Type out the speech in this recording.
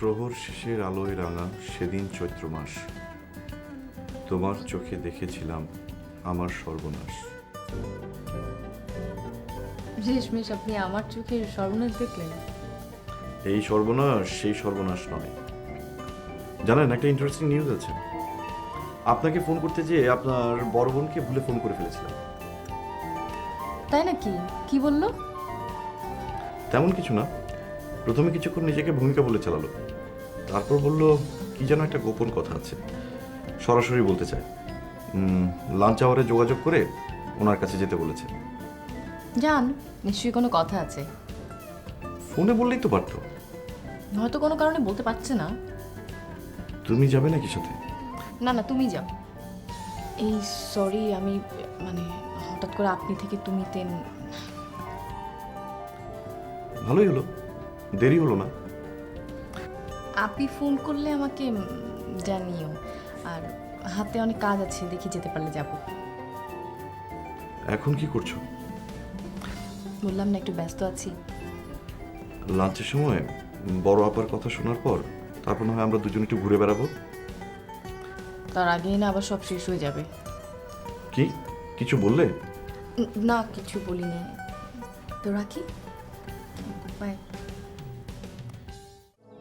প্রহর শেষের আলোয় রাঙা সেদিন চৈত্র মাস, তোমার চোখে দেখেছিলাম আমার সর্বনাশ। রেশমেশ, আপনি আমার চোখে সর্বনাশ দেখলেন? এই সর্বনাশ সেই সর্বনাশ নয়। জানেন, একটা ইন্টারেস্টিং নিউজ আছে। আপনাকে ফোন করতে যেয়ে আপনার বড় বোনকে ভুলে ফোন করে ফেলেছিলাম। তাই নাকি? কি বললো? তেমন কিছু না, প্রথমে কিছুক্ষণ নিজেকে ভূমিকা বলে চালালো, তারপর বলল কি যেন একটা গোপন কথা আছে, সরাসরি বলতে চায়। লাঞ্চ আওয়ারে যোগাযোগ করে ওনার কাছে যেতে বলেছে। জান, নিশ্চয়ই কোনো কথা আছে। ফোনে বললেই তো পারতো। হয়তো কোনো কারণে বলতে পারছে না। তুমি যাবে নাকি সাথে? না না, তুমি যাও। এই সরি, আমি মানে হঠাৎ করে আপনি থেকে তুমিতে। ভালোই হলো, দেরি হলো না। আপনি ফোন করলে আমাকে জানিও। আর হাতে অনেক কাজ আছে, দেখি যেতে পারলে যাব। এখন কি করছো? বললাম না, একটু ব্যস্ত আছি। লাঞ্চের সময় বড় আপার কথা শোনার পর তারপর না হয় আমরা দুজন একটু ঘুরে বেড়াবো। তার আগেই না আবার সব শেষ হয়ে যাবে। কি কিছু বললে? না, কিছু বলিনি। তো রাখি, বাই।